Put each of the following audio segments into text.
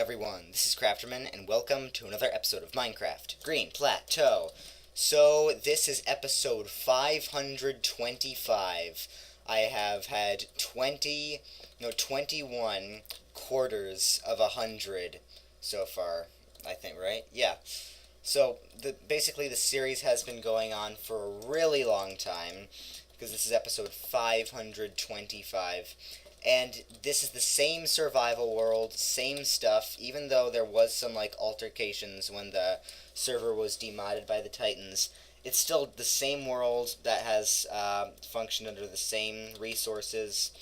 everyone, this is Crafterman, and welcome to another episode of Minecraft Green Plateau. So, this is episode 525. I have had 21 quarters of 100 so far, I think, right? Yeah. So, basically the series has been going on for a really long time, because this is episode 525. And this is the same survival world, same stuff, even though there was some, altercations when the server was demodded by the Titans. It's still the same world that has functioned under the same resources,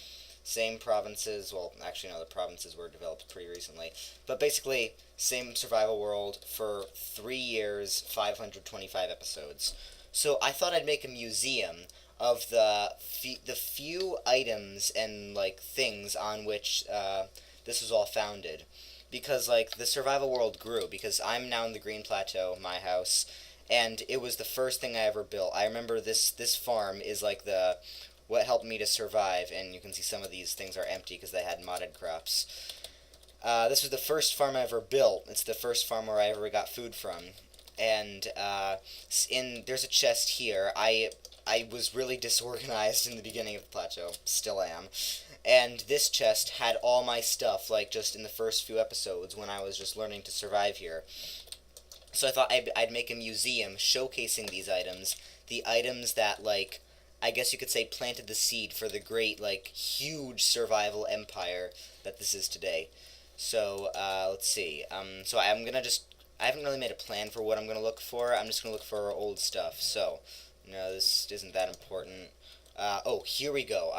same provinces. Well, actually, no, the provinces were developed pretty recently. But basically, same survival world for 3 years, 525 episodes. So I thought I'd make a museum of the few items and things on which this was all founded, because the survival world grew because I'm now in the Green Plateau, my house, and it was the first thing I ever built. I remember this farm is the what helped me to survive, and you can see some of these things are empty because they had modded crops. This was the first farm I ever built. It's the first farm where I ever got food from, and there's a chest here. I was really disorganized in the beginning of the plateau, still am, and this chest had all my stuff, just in the first few episodes when I was just learning to survive here. So I thought I'd make a museum showcasing these items, the items that, I guess you could say planted the seed for the great, huge survival empire that this is today. So, let's see, so I haven't really made a plan for what I'm gonna look for. I'm just gonna look for old stuff, so... No, this isn't that important. Oh, here we go.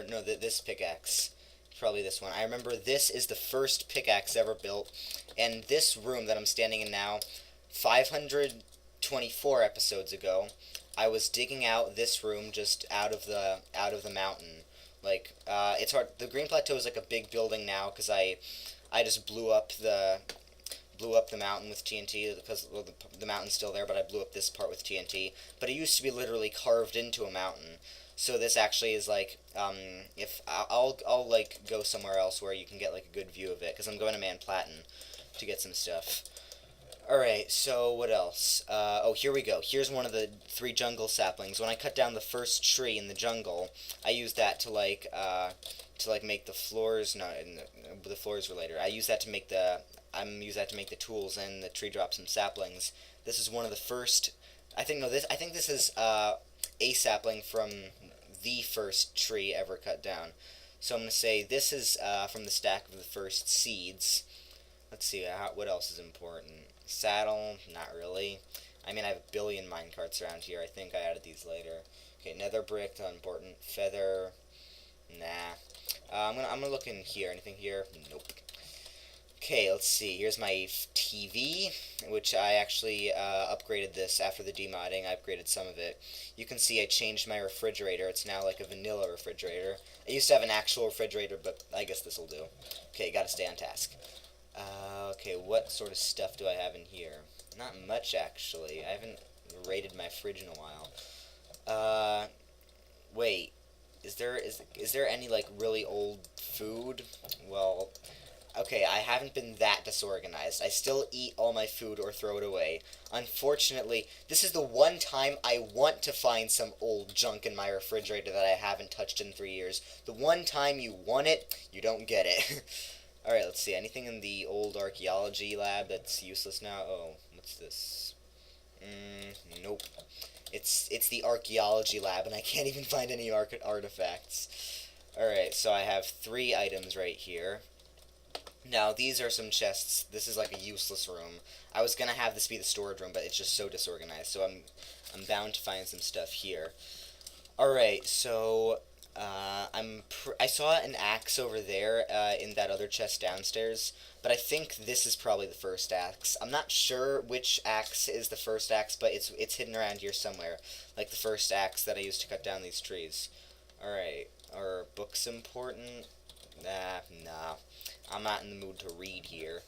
No, this pickaxe. Probably this one. I remember this is the first pickaxe ever built, and this room that I'm standing in now, 524 episodes ago, I was digging out this room just out of the mountain. It's hard. The Green Plateau is like a big building now because I just blew up the mountain with TNT because the mountain's still there, but I blew up this part with TNT. But it used to be literally carved into a mountain. So this actually is if I'll go somewhere else where you can get a good view of it, because I'm going to Platin to get some stuff. Alright, so what else? Oh, here we go. Here's one of the 3 jungle saplings. When I cut down the first tree in the jungle, I used that to make the floors. No, the floors were later. I used that to make the tools, and the tree dropped some saplings. This is one of the first. I think this is a sapling from the first tree ever cut down. So I'm gonna say this is from the stack of the first seeds. Let's see, what else is important? Saddle, not really. I mean, I have a billion minecarts around here. I think I added these later. Okay, nether brick, not important. Feather, nah. I'm gonna look in here. Anything here? Nope. Okay, let's see. Here's my TV, which I actually upgraded this after the demodding. I upgraded some of it. You can see I changed my refrigerator. It's now like a vanilla refrigerator. I used to have an actual refrigerator, but I guess this will do. Okay, gotta stay on task. Okay, what sort of stuff do I have in here? Not much, actually. I haven't raided my fridge in a while. Wait. Is there any, really old food? Well... Okay, I haven't been that disorganized. I still eat all my food or throw it away. Unfortunately, this is the one time I want to find some old junk in my refrigerator that I haven't touched in 3 years. The one time you want it, you don't get it. Alright, let's see. Anything in the old archaeology lab that's useless now? Oh, what's this? Nope. It's the archaeology lab, and I can't even find any artifacts. Alright, so I have 3 items right here. Now, these are some chests. This is like a useless room. I was gonna have this be the storage room, but it's just so disorganized, so I'm bound to find some stuff here. Alright, so, I saw an axe over there, in that other chest downstairs, but I think this is probably the first axe. I'm not sure which axe is the first axe, but it's hidden around here somewhere, like the first axe that I used to cut down these trees. Alright, are books important? Nah. I'm not in the mood to read here.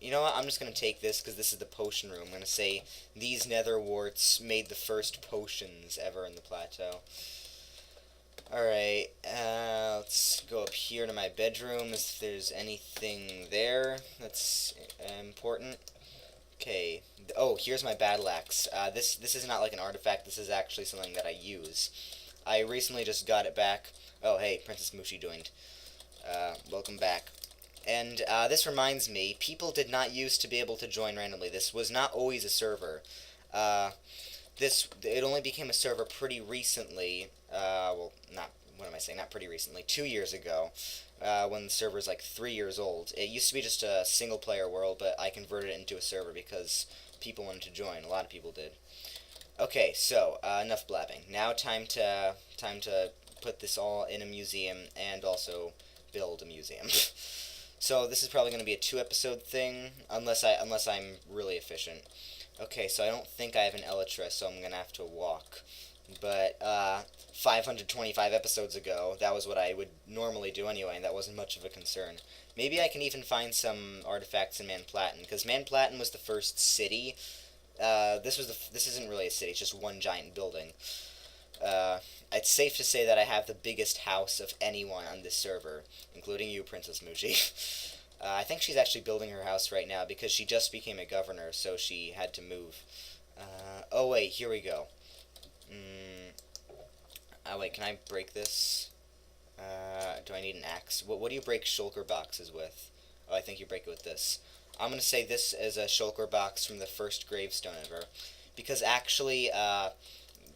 You know what? I'm just going to take this because this is the potion room. I'm going to say these nether warts made the first potions ever in the plateau. Alright, let's go up here to my bedroom if there's anything there that's important. Okay. Oh, here's my battle axe. This is not like an artifact. This is actually something that I use. I recently just got it back. Oh, hey, Princess Mushi joined. Welcome back. And this reminds me, people did not used to be able to join randomly. This was not always a server. Uh, it only became a server pretty recently. Well, not what am I saying? Not pretty recently. 2 years ago, when the server is like 3 years old. It used to be just a single player world, but I converted it into a server because people wanted to join. A lot of people did. Okay, so enough blabbing. Now time to put this all in a museum and also build a museum. So this is probably going to be a 2 episode thing, unless I'm really efficient. Okay, so I don't think I have an elytra, so I'm gonna have to walk. But 525 episodes ago, that was what I would normally do anyway, and that wasn't much of a concern. Maybe I can even find some artifacts in Manplatin, because Manplatin was the first city. This isn't really a city; it's just one giant building. Uh, it's safe to say that I have the biggest house of anyone on this server, including you, Princess Muji. I think she's actually building her house right now because she just became a governor, so she had to move. Oh wait, here we go. Oh wait, can I break this? Do I need an axe? What do you break shulker boxes with? Oh, I think you break it with this. I'm gonna say this is a shulker box from the first gravestone ever, because actually,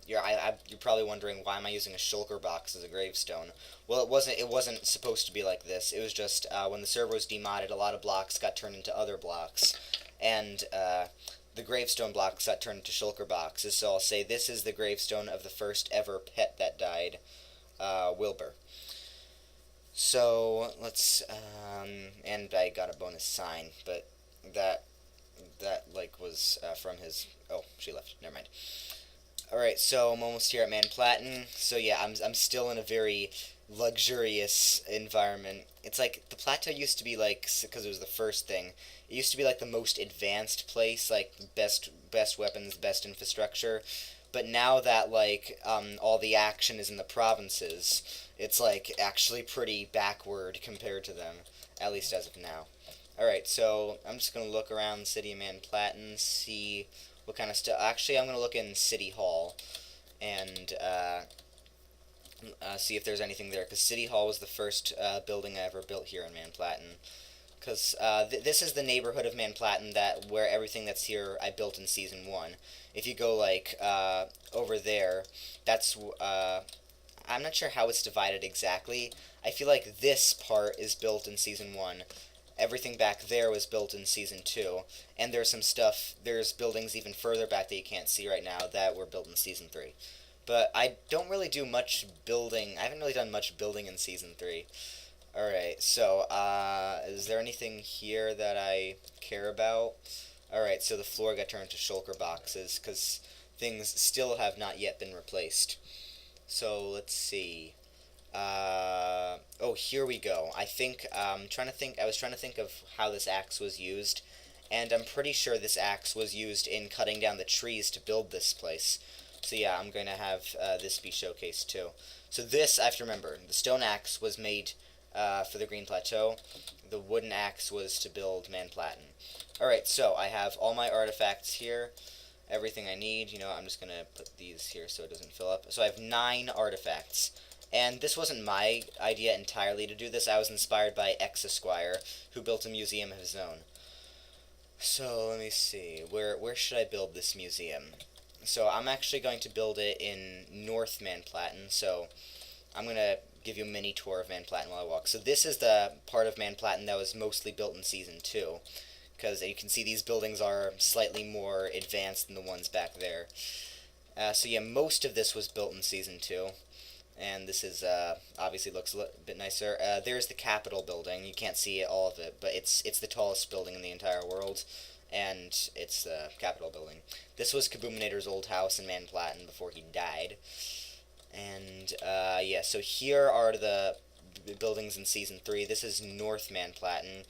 you're probably wondering why am I using a shulker box as a gravestone. Well, it wasn't supposed to be like this. It was just when the server was demodded, a lot of blocks got turned into other blocks, and the gravestone blocks got turned into shulker boxes. So I'll say this is the gravestone of the first ever pet that died, Wilbur. So let's and I got a bonus sign, but that like was from his. Oh, she left. Never mind. Alright, so I'm almost here at Manplatin. So yeah, I'm still in a very luxurious environment. It's like the plateau used to be like, because it was the first thing. It used to be like the most advanced place, like best weapons, best infrastructure. But now that like all the action is in the provinces, it's like actually pretty backward compared to them, at least as of now. Alright, so I'm just gonna look around the city of Manplatin, see what kind of stuff. Actually, I'm gonna look in City Hall and see if there's anything there. Because City Hall was the first building I ever built here in Manplatin. Because this is the neighborhood of Manplatin that where everything that's here I built in season 1. If you go like over there, that's I'm not sure how it's divided exactly. I feel like this part is built in season 1. Everything back there was built in season 2, and there's buildings even further back that you can't see right now that were built in season 3. But I don't really do much building. I haven't really done much building in season 3. Alright, so is there anything here that I care about? Alright, so the floor got turned to shulker boxes because things still have not yet been replaced. So let's see. Oh, here we go. I think trying to think. I was trying to think of how this axe was used, and I'm pretty sure this axe was used in cutting down the trees to build this place. So yeah, I'm going to have this be showcased too. So this I have to remember. The stone axe was made for the Green Plateau. The wooden axe was to build Manplatin. All right, so I have all my artifacts here. Everything I need. I'm just gonna put these here so it doesn't fill up. So I have 9 artifacts. And this wasn't my idea entirely to do this. I was inspired by X Esquire, who built a museum of his own. So let me see. Where should I build this museum? So I'm actually going to build it in North Manplatin. So I'm going to give you a mini tour of Manplatin while I walk. So this is the part of Manplatin that was mostly built in Season 2. Because you can see these buildings are slightly more advanced than the ones back there. So yeah, most of this was built in Season 2. And this is obviously looks a bit nicer. There's the Capitol building. You can't see all of it, but it's the tallest building in the entire world, and it's the Capitol building. This was Kaboominator's old house in Manplatin before he died. And yeah, so here are the buildings in Season 3. This is North Manplatin,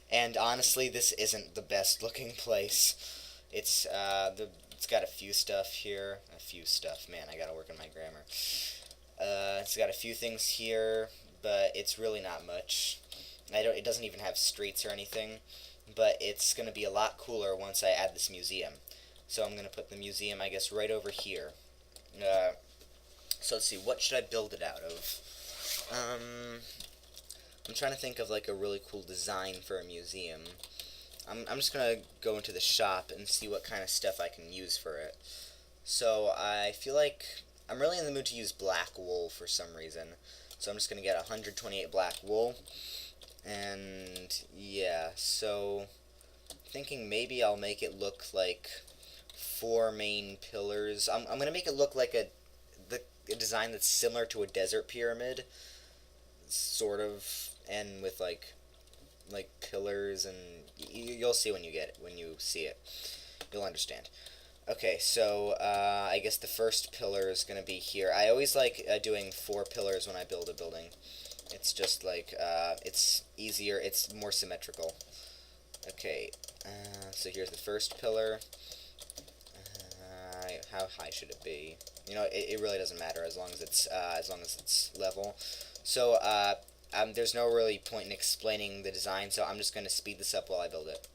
and honestly, this isn't the best looking place. It's got a few stuff here. A few stuff, man, I gotta work on my grammar. It's got a few things here, but it's really not much. It doesn't even have streets or anything, but it's going to be a lot cooler once I add this museum. So I'm going to put the museum, I guess, right over here. So let's see, what should I build it out of? I'm trying to think of like a really cool design for a museum. I'm just going to go into the shop and see what kind of stuff I can use for it. So I feel like I'm really in the mood to use black wool for some reason. So I'm just going to get 128 black wool. And yeah, so thinking maybe I'll make it look like 4 main pillars. I'm going to make it look like a design that's similar to a desert pyramid, sort of, and with like pillars, and you'll see when you see it. You'll understand. Okay, so I guess the first pillar is going to be here. I always like doing 4 pillars when I build a building. It's just like, it's easier, it's more symmetrical. Okay, so here's the first pillar. How high should it be? You know, it really doesn't matter as long as it's level. So there's no really point in explaining the design, so I'm just going to speed this up while I build it.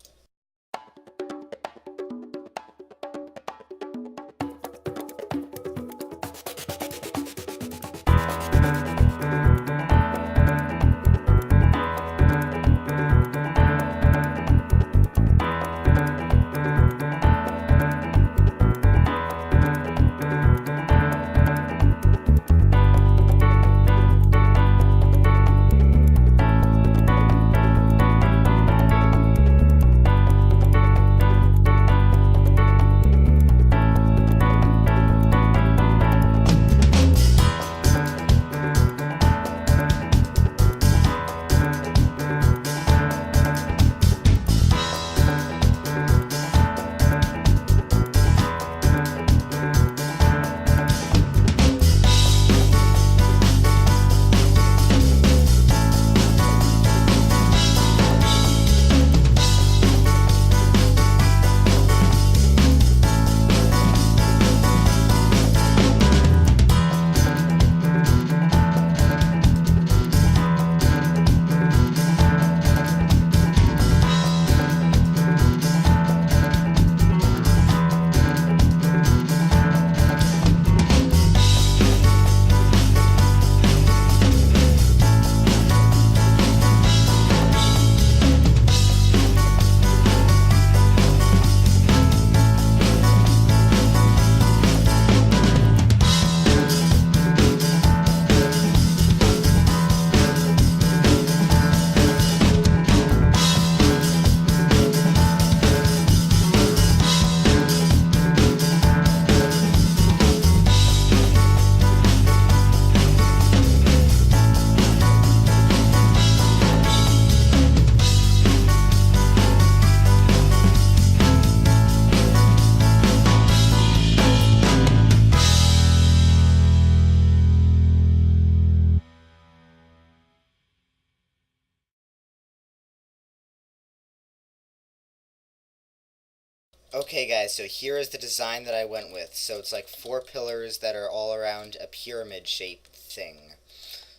Okay guys, so here is the design that I went with. So it's like 4 pillars that are all around a pyramid shaped thing.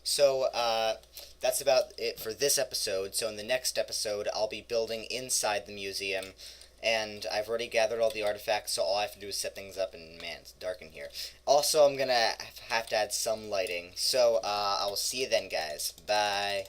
So that's about it for this episode. So in the next episode I'll be building inside the museum, and I've already gathered all the artifacts, so all I have to do is set things up, and man, it's dark in here. Also, I'm gonna have to add some lighting. So I will see you then guys. Bye.